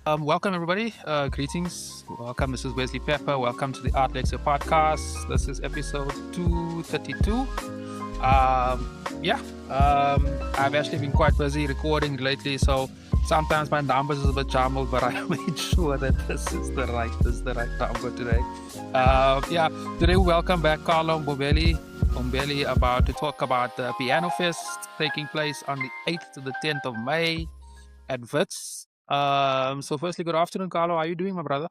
Welcome everybody. Greetings. Welcome. This is Wesley Pepper. Welcome to the Art Lexcia podcast. This is episode 232. I've actually been quite busy recording lately, so sometimes my numbers is a bit jumbled, but I made sure that this is the right number today. Today we welcome back Carlo Mombelli about to talk about the Piano Fest taking place on the 8th to the 10th of May at Wits. So firstly, good afternoon, Carlo. How are you doing, my brother?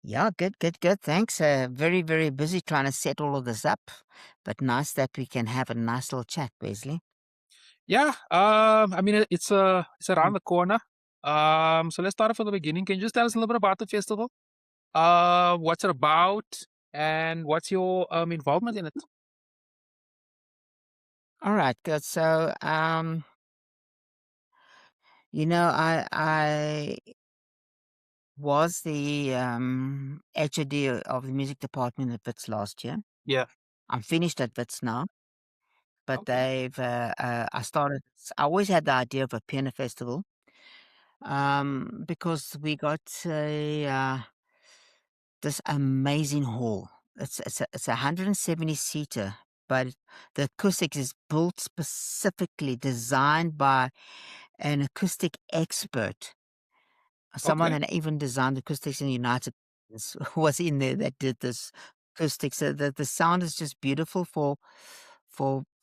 Yeah, good. Thanks. Very, very busy trying to set all of this up, but nice that we can have a nice little chat, Wesley. Yeah. It's around Mm. the corner. So let's start off from the beginning. Can you just tell us a little bit about the festival? What's it about, and what's your involvement in it? All right, good. So, I was the HOD of the music department at Wits last year. Yeah. I'm finished at Wits now, but Okay. I always had the idea of a piano festival, because we got this amazing hall. It's a 170 seater, but the acoustics is built specifically, designed by an acoustic expert, someone Okay. that even designed acoustics in the United States was in there that did this acoustics. So the sound is just beautiful for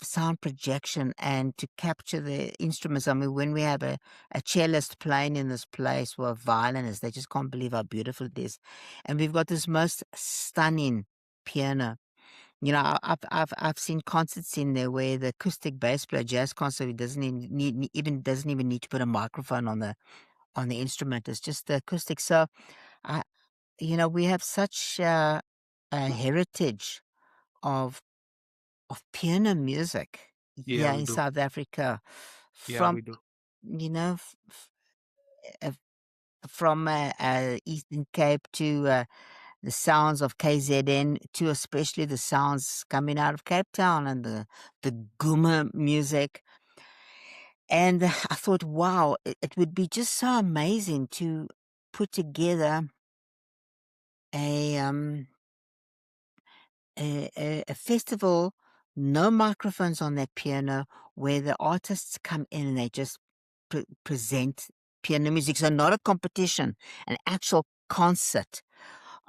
sound projection and to capture the instruments. I mean, when we have a cellist playing in this place or a violinist, they just can't believe how beautiful it is. And we've got this most stunning piano. I've seen concerts in there where the acoustic bass player, jazz concert, he doesn't even need to put a microphone on the instrument. It's just the acoustic. So, I, we have such a heritage of piano music Yeah, here we in do. South Africa, Yeah, from we do. you know uh, from Eastern Cape to the sounds of KZN to especially the sounds coming out of Cape Town and the Guma music. And I thought, wow, it would be just so amazing to put together a a festival, no microphones on that piano, where the artists come in and they just present piano music. So not a competition, an actual concert.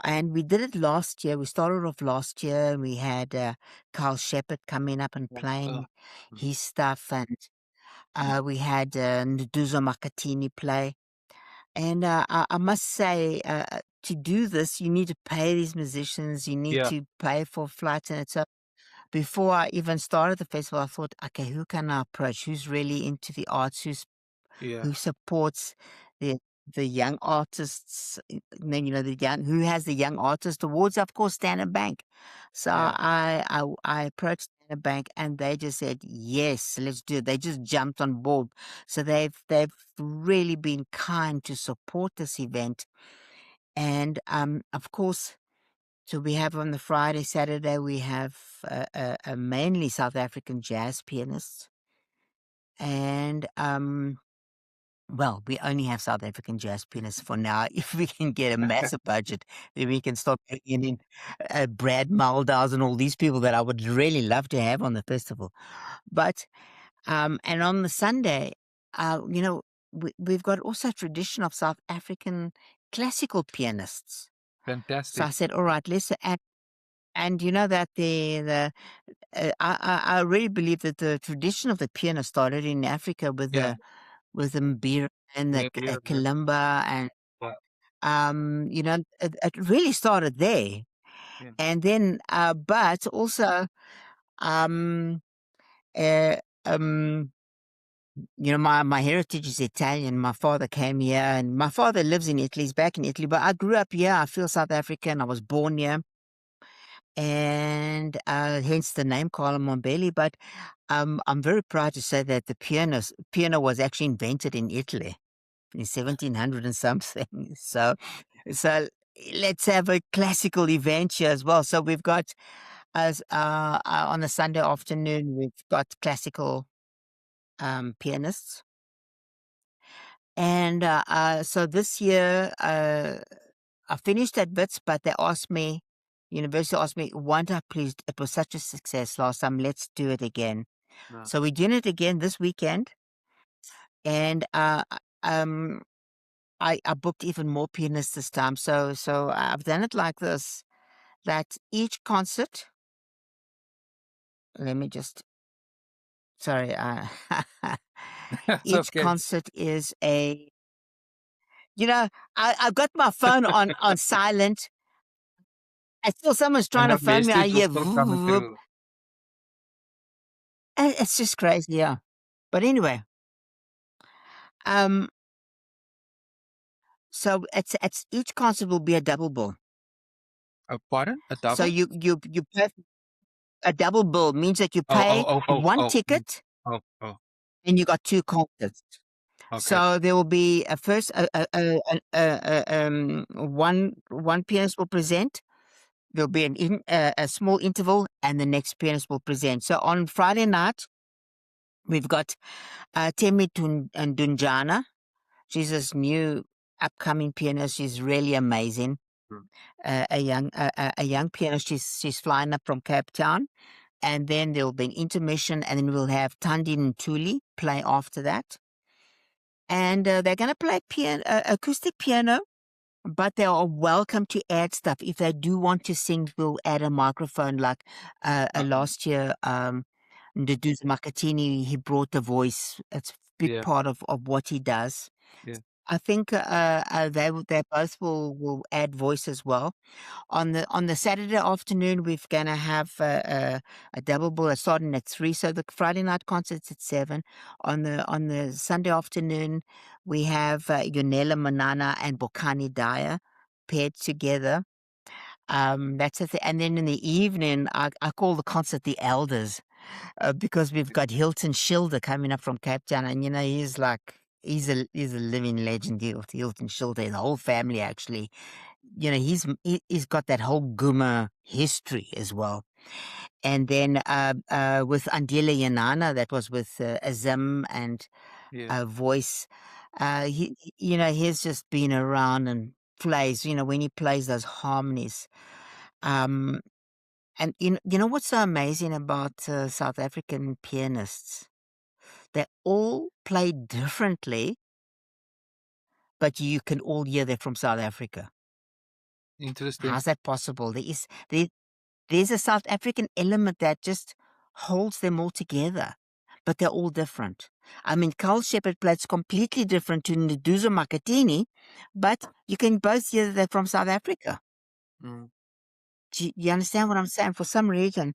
And we did it last year. We started off last year, and we had Carl Shepard coming up and Yeah. playing Mm. his stuff, and we had Nduzo Makatini play. And I must say, to do this, you need to pay these musicians, you need Yeah. to pay for flights, and it's a before I even started the festival, I thought, okay, who can I approach? Who's really into the arts? Yeah. Who supports the the young artists? Then the young who has the young artist awards? Of course, Standard Bank. So Yeah. I approached Standard Bank, and they just said yes, let's do it. They just jumped on board. So they've really been kind to support this event, and of course. So we have on the Friday, Saturday, we have a mainly South African jazz pianists. And, well, we only have South African jazz pianists for now. If we can get a massive budget, then we can start bringing in Brad Maldaus and all these people that I would really love to have on the festival. But, and on the Sunday, we've got also a tradition of South African classical pianists. So I Fantastic. said, all right, let's add. And you know that I really believe that the tradition of the piano started in Africa Yeah. with the mbira and the Yeah. Yeah. Yeah. kalimba, and Yeah. it really started there. Yeah. And then, but also, um, uh, um, my heritage is Italian. My father came here, and my father lives in Italy. He's back in Italy, but I grew up here. I feel South African. I was born here. And hence the name Carlo Mombelli. But I'm very proud to say that the piano was actually invented in Italy in 1700 and something. So let's have a classical event here as well. So we've got as on a Sunday afternoon, we've got classical pianists, And so this year, I finished at Wits, but they asked me, university asked me, won't I please, it was such a success last time, let's do it again. No. So we're doing it again this weekend. And um, I booked even more pianists this time. So I've done it like this, that each concert, let me just, sorry, That's each okay. concert is I've got my phone on silent. I feel someone's And trying to your phone me. I message was hear, still coming whoop. through. It's just crazy, yeah. But anyway, um, so it's each concert will be a double bill. Pardon? A So double? you pay a double bill means that you Oh, pay oh, oh, oh, one oh. ticket Oh, oh. and you got two concerts. Okay. So there will be a first one pianist will present. There'll be a small interval, and the next pianist will present. So on Friday night, we've got Temi Dunjana. She's this new upcoming pianist. She's really amazing. Mm. A young pianist. She's flying up from Cape Town, and then there'll be an intermission, and then we'll have Tandi Ntuli play after that. And they're going to play acoustic piano, but they are welcome to add stuff. If they do want to sing, we'll add a microphone. Like last year, Nduduzo Makatini, he brought the voice. It's a big Yeah, part of what he does. yeah. I think they both will add voice as well. On the Saturday afternoon, we're gonna have a double bill starting at 3. So the Friday night concert's at 7. On the Sunday afternoon, we have Yonela Manana and Bokani Daya paired together. That's it. And then in the evening, I call the concert the Elders, because we've got Hilton Schilder coming up from Cape Town, and he's a living legend. Hilton Schilder, the whole family actually. He's got that whole Guma history as well. And then with Andile Yanana, that was with Azim and Yeah. Voice. He's just been around and plays. When he plays those harmonies. And you know what's so amazing about South African pianists? They all play differently, but you can all hear they're from South Africa. Interesting. How's that possible? There's a South African element that just holds them all together, but they're all different. I mean, Carl Shepard plays completely different to Nduduzo Makatini, but you can both hear they're from South Africa. Mm. Do you understand what I'm saying? For some reason.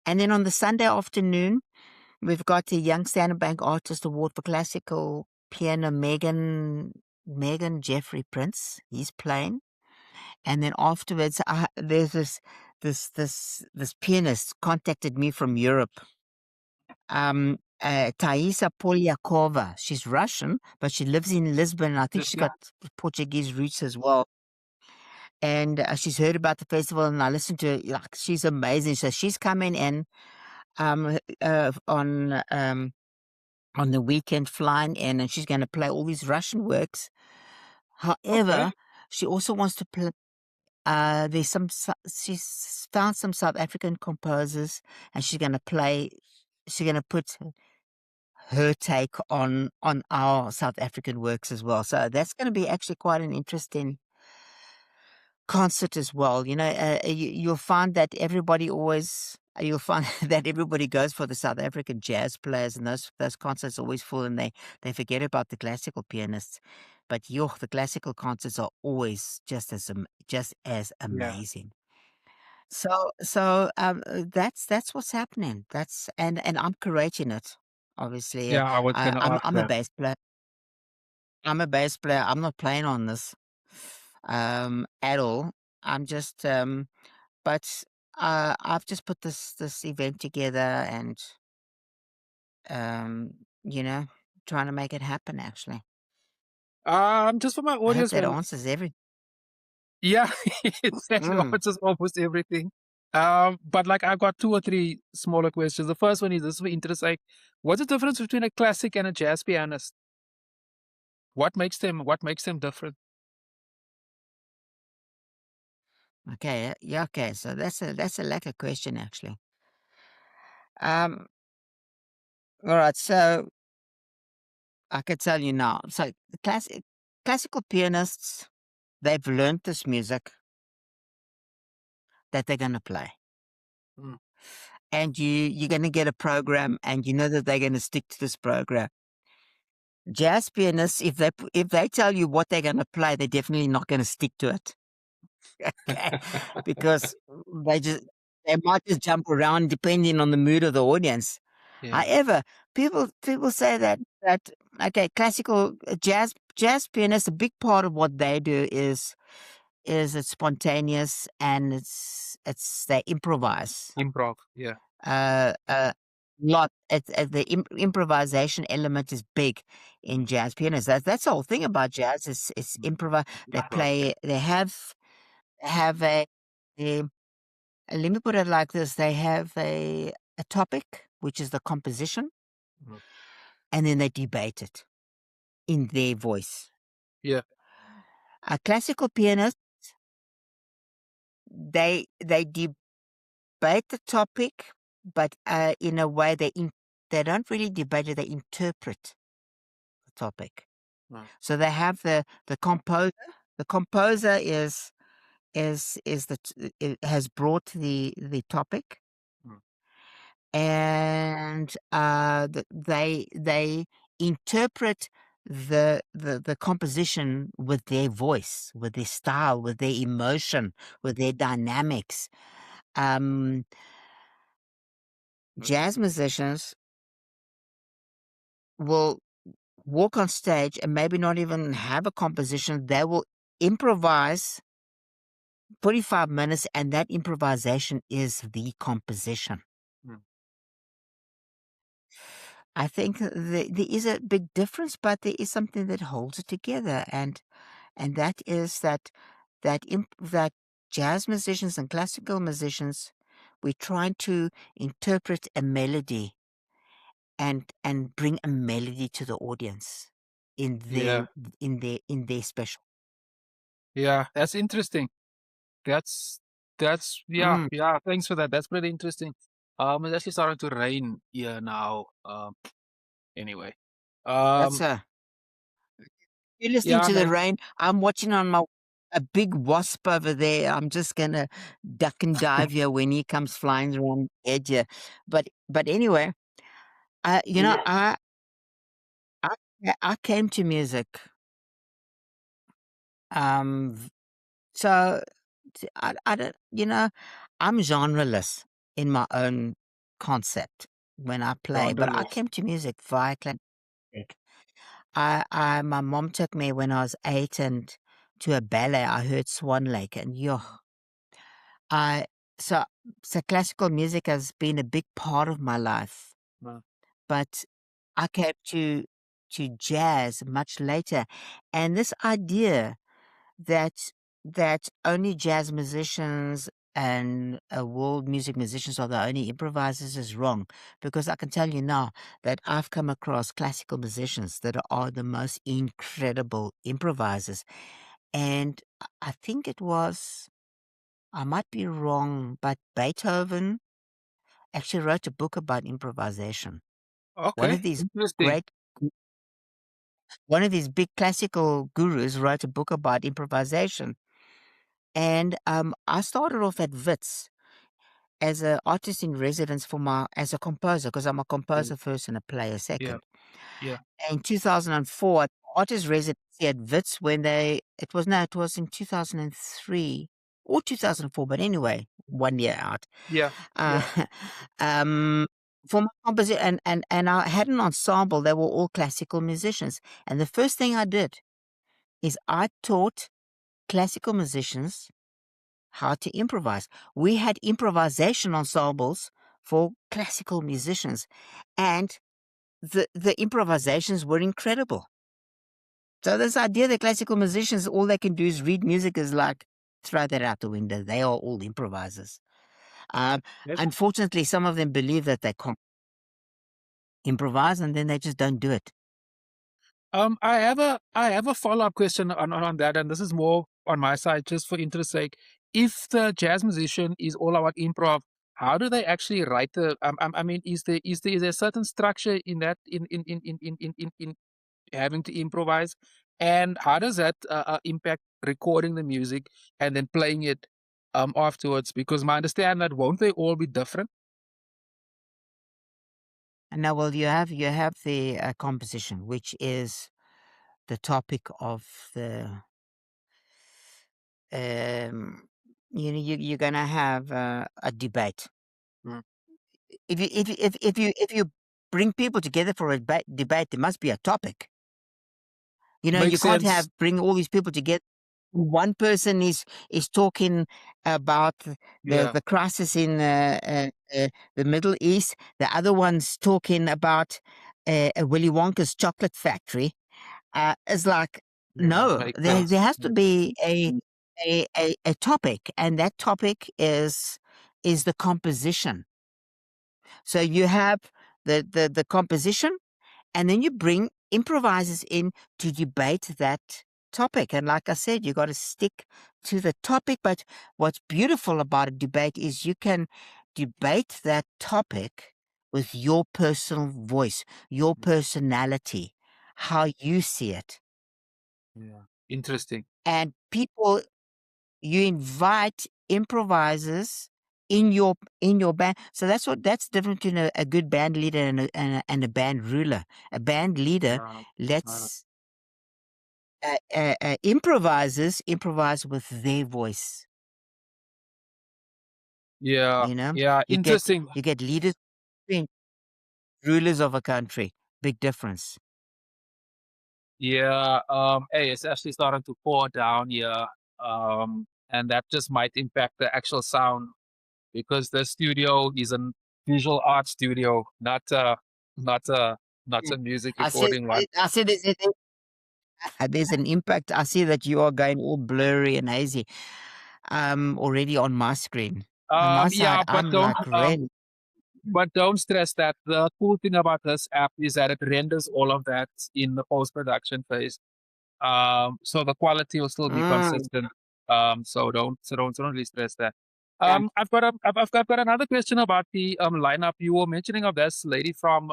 And then on the Sunday afternoon, we've got the Young Standard Bank Artist Award for Classical Piano, Megan Jeffrey Prince. He's playing. And then afterwards, there's this pianist contacted me from Europe. Thaisa Polyakova. She's Russian, but she lives in Lisbon. I think she's Yeah. got Portuguese roots as well. And she's heard about the festival, and I listened to her. Like, she's amazing. So she's coming in um, on the weekend, flying in, and she's going to play all these Russian works. Okay. However, she also wants to play. She's found some South African composers, and she's going to play. She's going to put her take on our South African works as well. So that's going to be actually quite an interesting concert as well. You'll find that you'll find that everybody goes for the South African jazz players, and those concerts are always full, and they forget about the classical pianists. But the classical concerts are always just as Yeah. amazing. So that's what's happening. And I'm curating it. Obviously, Yeah, I was I, gonna I'm ask I'm a that. bass player. I'm a bass player. I'm not playing on this at all. I'm just but I've just put this event together, and um you know trying to make it happen. Actually, Just for my I hope audience, that man. answers every. Yeah, it actually Mm. answers almost everything. But like I've got two or three smaller questions. The first one is this for interest, like, what's the difference between a classic and a jazz pianist? What makes them different? Okay, yeah, okay. So that's a lack of question actually. Um, all right. So I can tell you now. So the classical pianists, they've learned this music that they're gonna play, Mm. and you're gonna get a program, and you know that they're gonna stick to this program. Jazz pianists, if they tell you what they're gonna play, they're definitely not gonna stick to it. Okay, because they just they might just jump around depending on the mood of the audience. Yeah. However, people say that okay, classical jazz pianists, a big part of what they do is it's spontaneous and it's they improvise. Improv. Yeah. Lot the improvisation element is big in jazz pianists. That's the whole thing about jazz. It's improvise. They Improv. play. They have a let me put it like this: they have a topic, which is the composition, Mm. and then they debate it in their voice. Yeah. A classical pianist, they debate the topic, but in a way they don't really debate it; they interpret the topic. Mm. So they have the composer. The composer is it has brought the topic, Mm. and they interpret the composition with their voice, with their style, with their emotion, with their dynamics. Um, Jazz musicians will walk on stage and maybe not even have a composition. They will improvise 45 minutes, and that improvisation is the composition. Mm. I think there is a big difference, but there is something that holds it together, and that is that jazz musicians and classical musicians, we're trying to interpret a melody and bring a melody to the audience in Yeah. their special. Yeah. That's interesting. That's yeah, Mm, yeah. Thanks for that. That's pretty interesting. It's actually starting to rain here now. Anyway. that's Um, you're listening yeah, to the man. rain. I'm watching on my a big wasp over there. I'm just gonna duck and dive here when he comes flying around the edge here. But anyway, you know, Yeah. I I came to music. V- so I don't, I'm genreless in my own concept when I play, but I Genreless. came to music via classic. My mom took me when I was 8 and to a ballet. I heard Swan Lake, and yo, I so so classical music has been a big part of my life, Uh, but I came to jazz much later, and this idea that only jazz musicians and world music musicians are the only improvisers is wrong, because I can tell you now that I've come across classical musicians that are the most incredible improvisers, and I think it was, I might be wrong, but Beethoven actually wrote a book about improvisation. One okay. of these Interesting. great, one of these big classical gurus wrote a book about improvisation. And I started off at Wits as an artist in residence as a composer, because I'm a Yeah. composer first and a player Yeah. second. Yeah. In 2004, artist residency at Wits when it was in 2003 or 2004, but anyway, 1 year out. Yeah. Uh, Yeah. um, for my composition, and I had an ensemble. They were all classical musicians, and the first thing I did is I taught classical musicians how to improvise. We had improvisation ensembles for classical musicians, and the improvisations were incredible. So this idea that classical musicians all they can do is read music is like, throw that out the window. They are all improvisers. Um, Yes. Unfortunately, some of them believe that they can't improvise, and then they just don't do it. I have a follow-up question on that, and this is more on my side, just for interest sake. If the jazz musician is all about improv, how do they actually write the? I mean, is there a certain structure in that in having to improvise, and how does that impact recording the music and then playing it afterwards? Because my understanding that won't they all be different? And now, well, you have the composition, which is the topic of the um, you're gonna have a debate. Mm. If you bring people together for a debate, there must be a topic. You Makes can't sense. bring all these people together. One person is talking about the Yeah. the crisis in the Middle East. The other one's talking about Willy Wonka's chocolate factory. It's like, Yeah, no, makes there sense. has to be a topic, and that topic is the composition. So you have the composition, and then you bring improvisers in to debate that topic. And like I said, you got to stick to the topic. But what's beautiful about a debate is you can debate that topic with your personal voice, your personality, how you see it. Yeah, interesting. And people, you invite improvisers in your band. So that's different between a good band leader and a band ruler. A band leader Yeah. Uh, lets improvisers improvise with their voice. yeah, yeah, You get interesting. you get leaders being rulers of a country. Big difference. Yeah, hey, it's actually starting to pour down here, and that just might impact the actual sound because the studio is a visual art studio, not a not Mm. a music I see. recording one. I see. There's an impact. I see that you are going all blurry and hazy. Already on my screen. On my side, Yeah, I'm like red. but don't stress that. The cool thing about this app is that it renders all of that in the post-production phase. So the quality will still be Mm, consistent. So don't really stress that. yeah. I've got another question about the lineup. You were mentioning of this lady from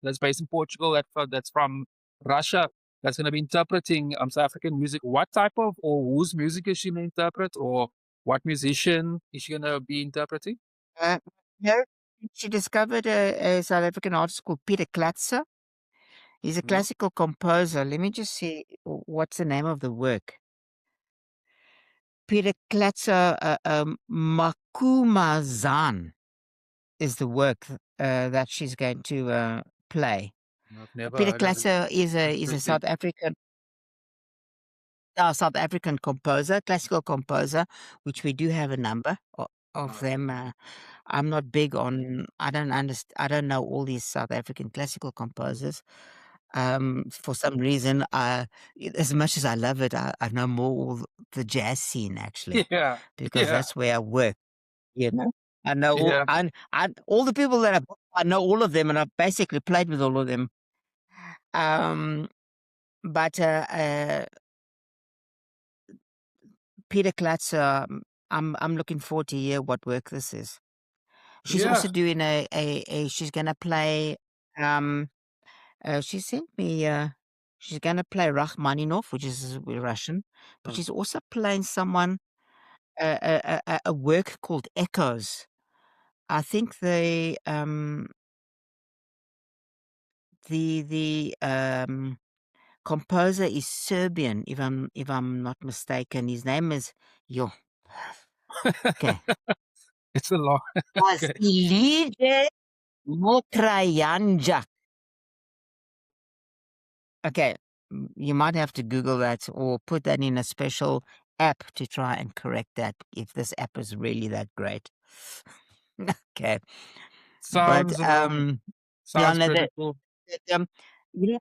that's based in Portugal that's from Russia that's going to be interpreting South African music. What type of or whose music is she going to interpret, or what musician is she going to be interpreting? Uh, no, she discovered a South African artist called Peter Klatzer. He's a No, classical composer. Let me just see what's the name of the work. Peter Klatzer, Makumazan is the work that she's going to play. I've never Peter heard of it. Klatzer is a Interesting. South African composer, classical composer, which we do have a number of Uh, them. I'm not big on. I don't understand. I don't know all these South African classical composers. For some reason, as much as I love it, I know more the jazz scene actually, yeah, because yeah, that's where I work. You know, I know all. yeah, All the people that I know all of them, and I've basically played with all of them. Um, but Peter Klatzer, I'm looking forward to hear what work this is. She's yeah. also doing she's gonna play, um, she sent me, she's gonna play Rachmaninoff, which is Russian, but Mm. she's also playing someone, a work called Echoes. I think the composer is Serbian, if I'm not mistaken. His name is, yo, okay, It's a long. Okay. Vasilije Mokrajanjak. Okay, you might have to Google that or put that in a special app to try and correct that if this app is really that great. Okay, but Sounds yeah, sounds no, pretty cool. um, you know,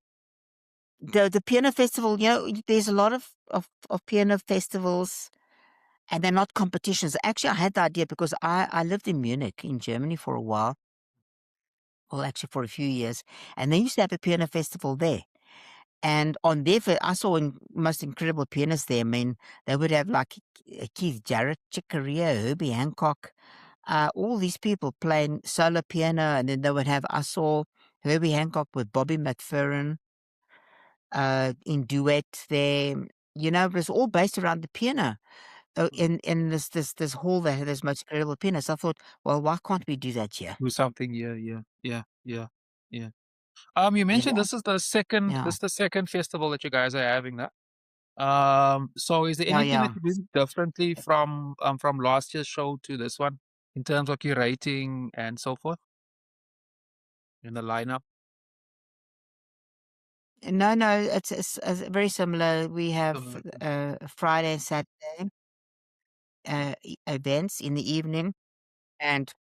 the piano festival. There's a lot of piano festivals, and they're not competitions. Actually, I had the idea because I lived in Munich in Germany for a while. Well, actually, for a few years, and they used to have a piano festival there. And on their, I saw most incredible pianists there. I mean, they would have like Keith Jarrett, Chick Corea, Herbie Hancock, all these people playing solo piano, and then they would have, I saw Herbie Hancock with Bobby McFerrin in duet there. You know, it was all based around the piano. In this hall that had this most incredible pianists. I thought, well, why can't we do that here? Do something. Yeah. You You mentioned know? this Yeah, is the second festival that you guys are having now. So is there yeah, anything that yeah. you did differently from last year's show to this one in terms of curating and so forth in the lineup? No, no, it's very similar. We have Okay. Friday and Saturday events in the evening, and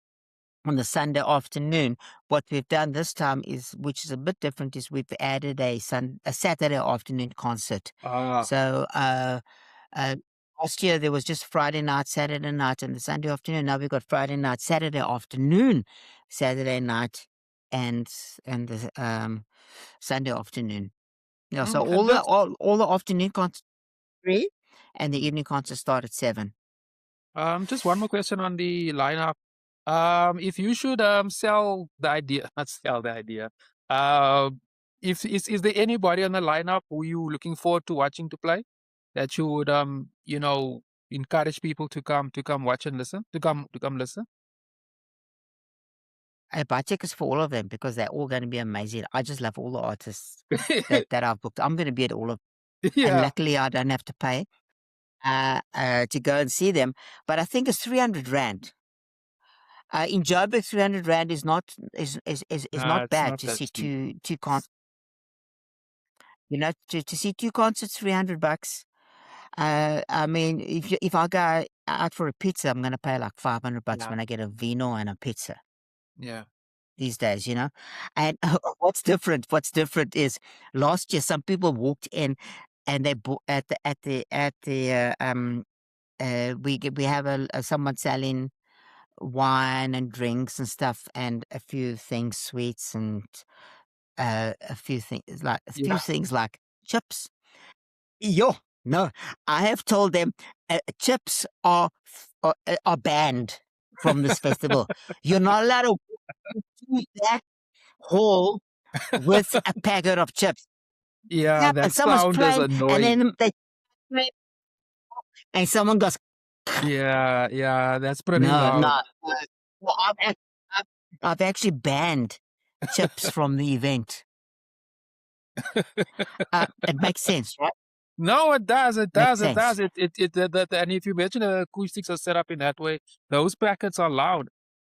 on the Sunday afternoon. What we've done this time is, which is a bit different, is we've added a Saturday afternoon concert. Ah, So uh, last year there was just Friday night, Saturday night, and the Sunday afternoon. Now we've got Friday night, Saturday afternoon, Saturday night, and the Sunday afternoon. Yeah, so and just all the afternoon concerts free, and the evening concerts start at 7. just one more question on the lineup. If you should sell the idea, not sell the idea. If is there anybody on the lineup who you looking forward to watching to play that you would encourage people to come watch and listen to come listen? I buy tickets for all of them because they're all gonna be amazing. I just love all the artists that I've booked. I'm gonna be at all of, and Yeah. luckily I don't have to pay to go and see them. But I think it's 300 rand. In Joburg, 300 rand is Nah, not it's bad not to that see steep. two concerts. You know, to see two concerts, $300. I mean, if I go out for a pizza, I'm gonna pay like $500 Yeah. when I get a vino and a pizza Yeah. these days, you know. And what's different is last year some people walked in and they bought at the we have someone selling wine and drinks and stuff and a few things, sweets, and a few Yeah. things like chips. Yo, no, I have told them chips are banned from this festival. You're not allowed to walk into that hall with a packet of chips. Yeah, Yep, and that someone's sound is playing, and annoying. then they play, and someone goes, Yeah, that's pretty no, loud. no. Well, I've, I've actually banned chips from the event. It makes sense, right? No, it does. It Makes does. It does. sense. And if you imagine the acoustics are set up in that way, those packets are loud.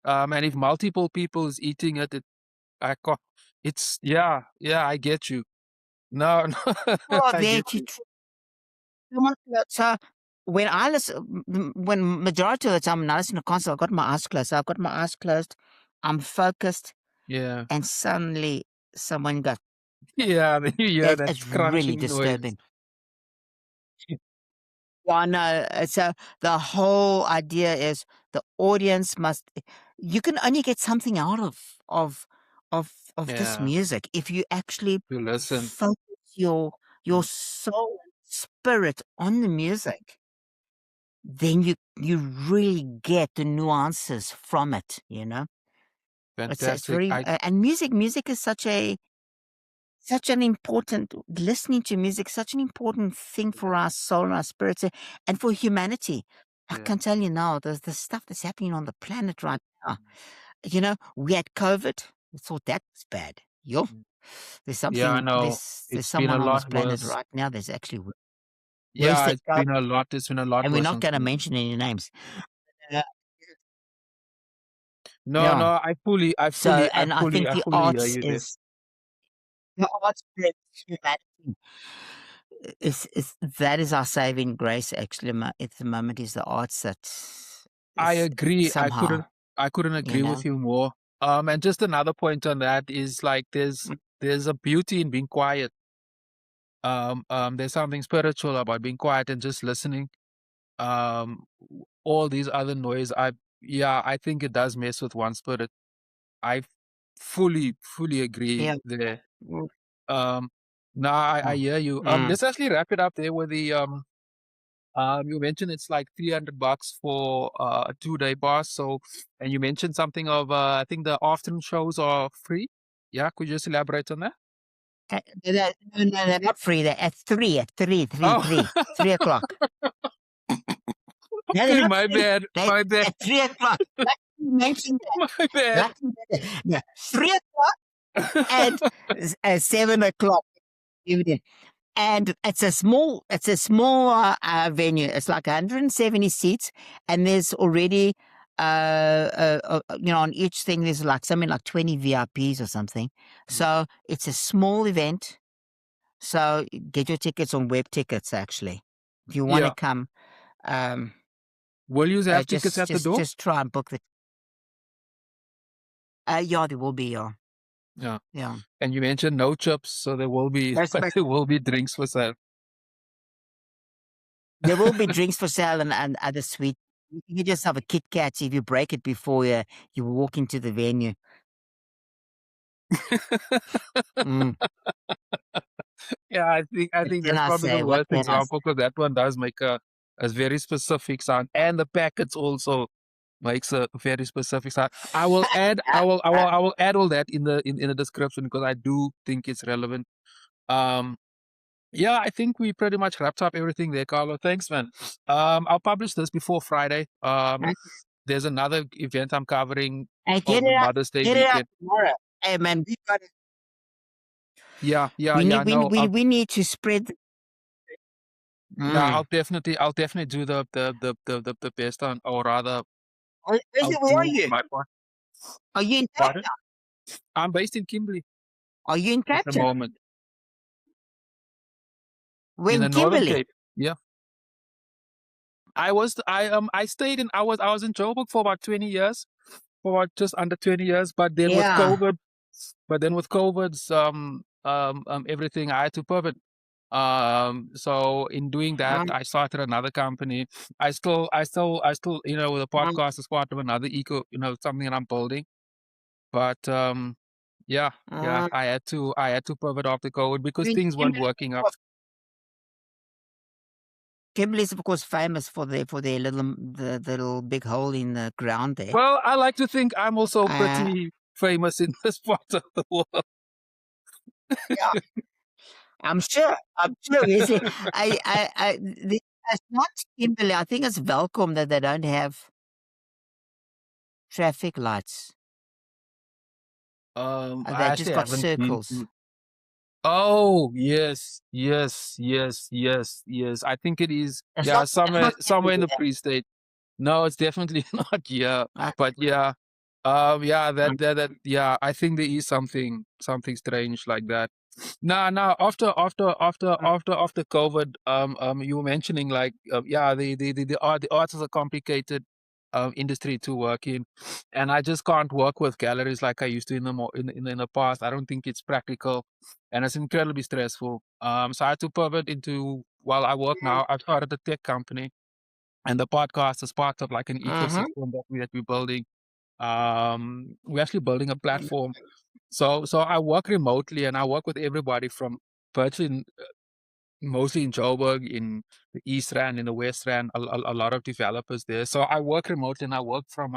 And if multiple people is eating it, I ca it's yeah, I get you. No, no, Oh, I there get to you. someone. So when I listen, when majority of the time when I listen to concert, I've got my eyes closed. So I've got my eyes closed. I'm focused, Yeah. and suddenly someone goes. Yeah, then you hear that It's really crunching noise. disturbing. Yeah, I know. So the whole idea is the audience must. You can only get something out of this Yeah, music if you actually you listen. focus your soul and spirit on the music. Then you really get the nuances from it. You know, it's Fantastic. very and music is such an important, listening to music, such an important thing for our soul and our spirits and for humanity. I Yeah. can tell you now, the stuff that's happening on the planet right now. You know, we had COVID. We thought that was bad. Yo, Mm. there's Yeah, I something. know. There's It's been a someone on this lot planet worse. right now. There's actually worse Yeah, than COVID, it's been a lot and we're worse not on going to some. mention any names. Uh, No, yeah. no, So, and I think I the fully hear arts you there. is the arts brings humanity. Is that is our saving grace actually at the moment is the arts that I is agree. somehow, I couldn't you agree with know. you more. And just another point on that is like there's a beauty in being quiet. There's something spiritual about being quiet and just listening. All these other noise, I think it does mess with one's spirit. I fully agree Yeah. there. Mm. Um, No, I hear you. Let's actually wrap it up there with the you mentioned it's like $300 for a 2-day pass. So, and you mentioned something of I think the afternoon shows are free. Yeah, could you just elaborate on that? No, they're not free. They're at 3 o'clock. No, they're Okay, not my free. bad. They My bad. at 3 o'clock. Like you mentioned My that. bad. No, 3 o'clock and 7 o'clock evening. And it's a small venue. It's like 170 seats, and there's already on each thing there's like something like 20 VIPs or something. So it's a small event. So get your tickets on Webtickets. Actually, if you want to Yeah. come, Will you have tickets at the door? just try and book the. Yeah, there will be. Yeah. Yeah. And you mentioned no chips, so there will be That's right. there will be drinks for sale. There will be drinks for sale and other sweet. You can just have a Kit Kat if you break it before you walk into the venue. Mm. Yeah, I think Then that's I probably say, the what worst can I say? example because that one does make a very specific sound, and the packets also makes a very specific sound. I will add I will add all that in the description because I do think it's relevant. Yeah, I think we pretty much wrapped up everything there, Carlo. Thanks, man. I'll publish this before Friday. There's another event I'm covering And over Mother's Day get it out weekend. tomorrow. Hey man, Yeah, no, we need to spread. yeah, I'll definitely do the best on, or rather, I'll Where are do you? my part. Are you in Cape Pardon? Town? I'm based in Kimberley Are you in at Cape the Town? moment, in the When Northern Kimberley? Cape. Yeah, I stayed in I was in Joburg for about 20 years, for about just under 20 years, but then with Yeah. COVID's everything, I had to pivot. So in doing that, I started another company. I still, the podcast is part of another something that I'm building. But yeah, I had to pivot after COVID because things weren't working out. Kimberley's of course famous for their the little big hole in the ground there. Well, I like to think I'm also pretty famous in this part of the world. Yeah, I'm sure. Is it? It's not Kimberley. I think it's Welcome that they don't have traffic lights. I They just actually got haven't been circles. to. Oh, yes. I think it is. It's Yeah, not. somewhere in the pre-state. No, it's definitely not. Yeah, but yeah, yeah. I think there is something strange like that. No. After COVID, you were mentioning like, yeah, the arts is a complicated industry to work in, and I just can't work with galleries like I used to in the past. I don't think it's practical, and it's incredibly stressful. So I had to pivot into, while I work now, I've started a tech company, and the podcast is part of like an ecosystem that we're building. We're actually building a platform. So I work remotely, and I work with everybody from virtually mostly in Joburg, in the East Rand, in the West Rand, a lot of developers there. So I work remotely, and I work from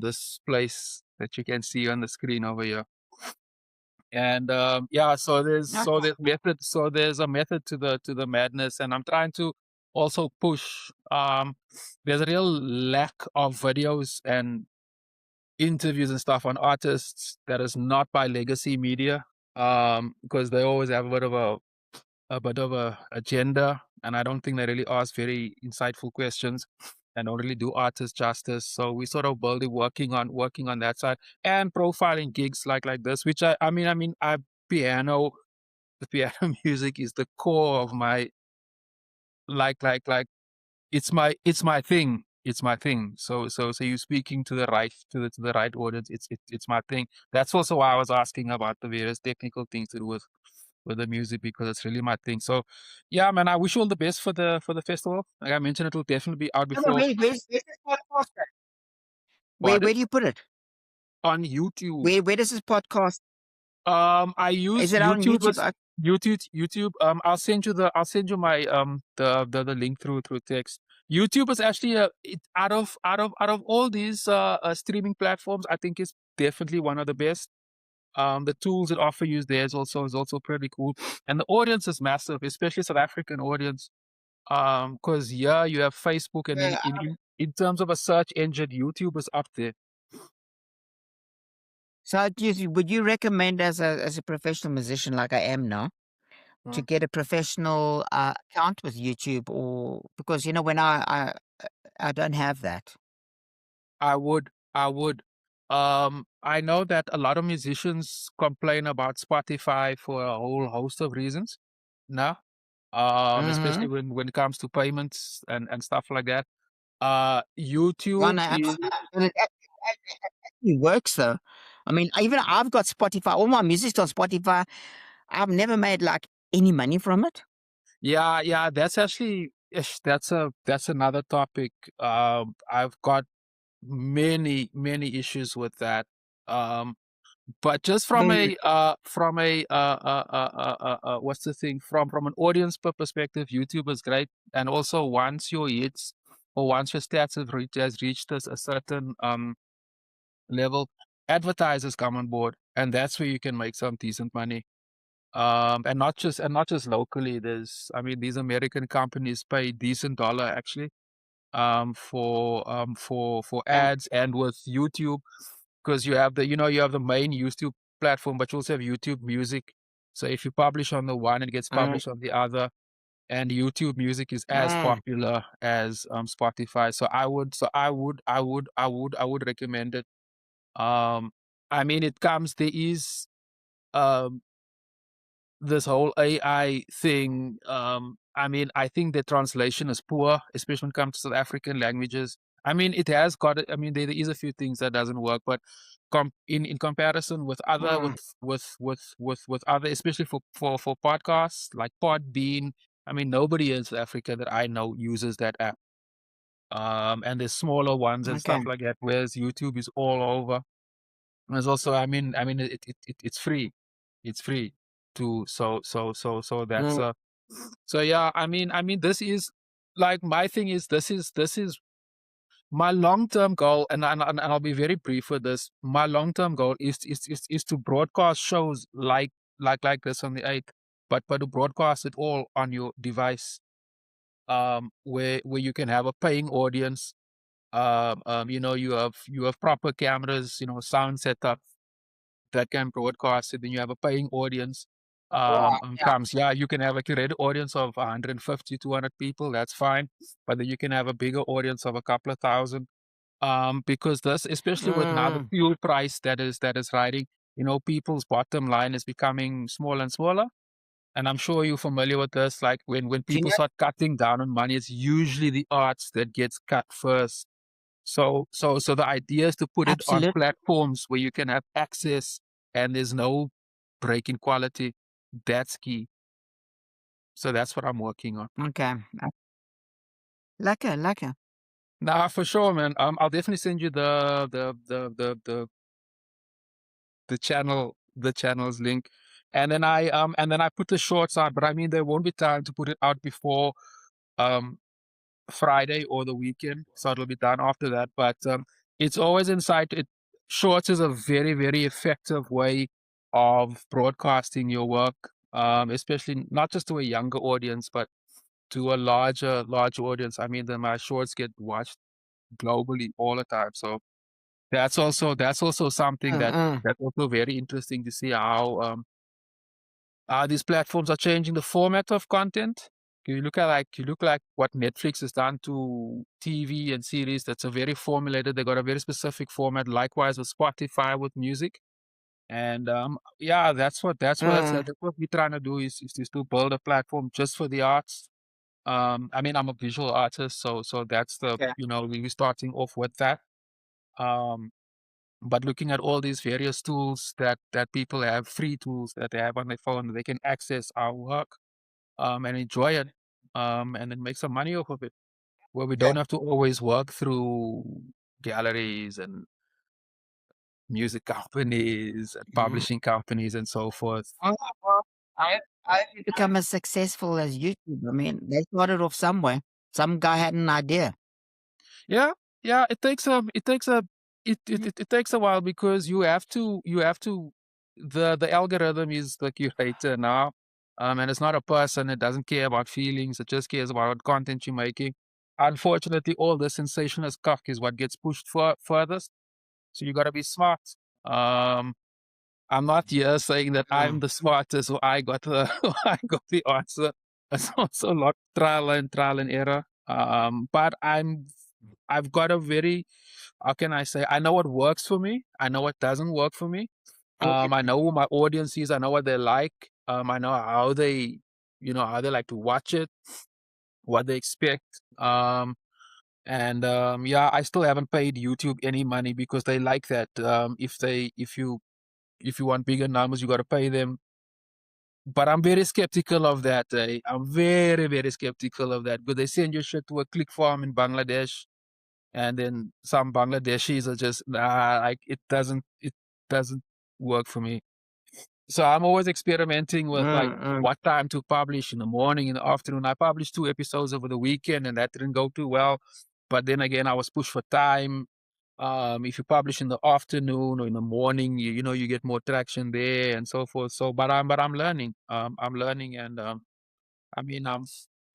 this place that you can see on the screen over here. And yeah, so there's there's a method to the madness, and I'm trying to also push. There's a real lack of videos and interviews and stuff on artists that is not by legacy media, because they always have a bit of a agenda, and I don't think they really ask very insightful questions and don't really do artists justice. So we sort of working on that side and profiling gigs like this, which I mean, piano the piano music is the core of my like it's my thing. It's my thing. So you're speaking to the right audience. It's my thing. That's also why I was asking about the various technical things to do with the music, because it's really my thing. So yeah, man, I wish you all the best for the festival. Like I mentioned, it will definitely be out before. Where's this podcast? Where Pardon? do you put it? On YouTube. Where does this podcast? I use Is it on YouTube. YouTube? YouTube. I'll send you my the link through text. YouTube is actually out of all these streaming platforms, I think it's definitely one of the best. The tools it offer you there is also pretty cool, and the audience is massive, especially South African audience. Because yeah, you have Facebook, and then Yeah. in terms of a search engine, YouTube is up there. So would you recommend as a professional musician like I am now to get a professional account with YouTube, or because when I don't have that. I would. I would. I know that a lot of musicians complain about Spotify for a whole host of reasons. No, Mm-hmm. especially when it comes to payments and stuff like that. Well, YouTube no, is and it actually works though. I mean, even I've got Spotify. All my music's on Spotify. I've never made like any money from it. yeah. That's actually that's another topic. I've got many issues with that. Um, But just Mm. from a what's the thing, from an audience perspective, YouTube is great. And also once your hits or once your stats has reached a certain level, advertisers come on board, and that's where you can make some decent money. And not just locally. There's I mean these American companies pay decent dollar actually for Yeah. ads. And with YouTube, because you have you have the main YouTube platform, but you also have YouTube Music. So if you publish on the one, it gets Mm, published on the other. And YouTube Music is as mm. popular as Spotify. I would recommend it. Um, I mean, there is um this whole AI thing. I mean, I think the translation is poor, especially when it comes to South African languages. I mean, it has got it. I mean, there is a few things that doesn't work, but in comparison with other Mm. with other, especially for podcasts like Podbean. I mean, nobody in South Africa that I know uses that app. And there's smaller ones and Okay. stuff like that. Whereas YouTube is all over. There's also, it's free. It's free to so that's Mm. so yeah. This is like my thing is this is my long term goal, and I'll be very brief with this. My long term goal is to broadcast shows like this on the 8th, but to broadcast it all on your device, where you can have a paying audience. You have proper cameras, sound setup that can broadcast it. Then you have a paying audience. Right. Yeah. Comes, yeah, you can have a curated audience of 150, 200 people. That's fine. But then you can have a bigger audience of a couple of thousand. Because this, especially with now the Mm. fuel price that is riding, people's bottom line is becoming smaller and smaller. And I'm sure you're familiar with this. Like when Do you people know? start cutting down on money, it's usually the arts that gets cut first. So the idea is to put it on Absolutely. platforms where you can have access and there's no break in quality. That's key. So that's what I'm working on. Okay. Lekker, lekker. Nah, for sure, man. I'll definitely send you the channel's link. And then I put the shorts out, but I mean there won't be time to put it out before um Friday or the weekend, so it'll be done after that. But it's always inside. Shorts is a very effective way of broadcasting your work, especially not just to a younger audience, but to a larger audience. I mean, my shorts get watched globally all the time. So that's also something Mm-mm. that's also very interesting to see how these platforms are changing the format of content. You look like what Netflix has done to TV and series. That's a very formulated. They got a very specific format. Likewise with Spotify with music. And yeah, Mm. that's what we're trying to do is to build a platform just for the arts. I mean, I'm a visual artist, so that's Okay. we're starting off with that. Um, but looking at all these various tools that people have, free tools that they have on their phone, they can access our work and enjoy it, and then make some money off of it, where we Okay. don't have to always work through galleries and music companies and Mm. publishing companies and so forth. Oh, well, How have you become as successful as YouTube? I mean, they started off somewhere. Some guy had an idea. Yeah, yeah. It takes a while because you have to the algorithm is the curator now, and it's not a person. It doesn't care about feelings. It just cares about what content you're making. Unfortunately, all the sensationalist cock is what gets pushed furthest. So you got to be smart. Um, I'm not here saying that I'm Mm. the smartest or I got the I got the answer. It's also a lot trial and error. But I've got a very how can I say I know what works for me. I know what doesn't work for me. And I know who my audience is. I know what they like. I know how they how they like to watch it, what they expect. And yeah, I still haven't paid YouTube any money because they like that. If you want bigger numbers, you got to pay them. But I'm very skeptical of that. I'm very, very skeptical of that because they send your shit to a click farm in Bangladesh, and then some Bangladeshis are just like it doesn't work for me. So I'm always experimenting with like mm. what time to publish in the morning, in the afternoon. I published 2 episodes over the weekend, and that didn't go too well. But then again, I was pushed for time. If you publish in the afternoon or in the morning, you get more traction there and so forth. So, but I'm learning. I'm learning, and I mean,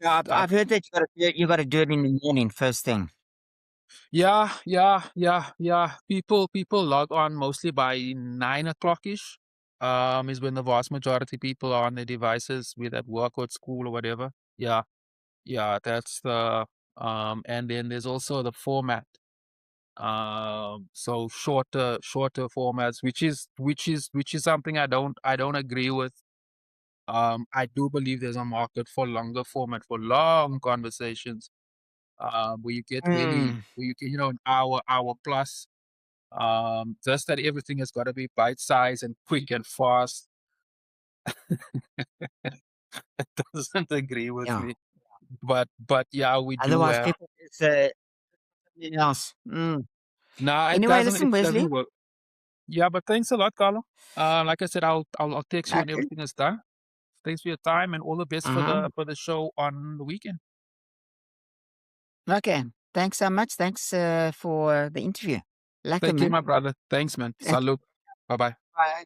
Yeah, I've I've heard that you gotta do it in the morning, first thing. yeah, yeah, yeah, yeah. People log on mostly by 9 o'clock ish. Is when the vast majority people are on their devices, with at work or at school or whatever. Yeah, yeah. That's the and then there's also the format. So shorter formats, which is something I don't agree with. I do believe there's a market for longer format, for long conversations, where you get really, Mm. where you can, an hour plus. Just that everything has got to be bite sized and quick and fast. It doesn't agree with Yeah. me. But yeah, we do Otherwise, have. people it's something else. Mm. Nah, it Anyway, doesn't. It listen, Wesley. doesn't work. Yeah, but thanks a lot, Carlo. Like I said, I'll text you when Okay. everything is done. Thanks for your time and all the best for Uh-huh. the show on the weekend. Okay. Thanks so much. Thanks for the interview. Lekker, Take care, man. my brother. Thanks, man. Salute. Bye bye. Bye.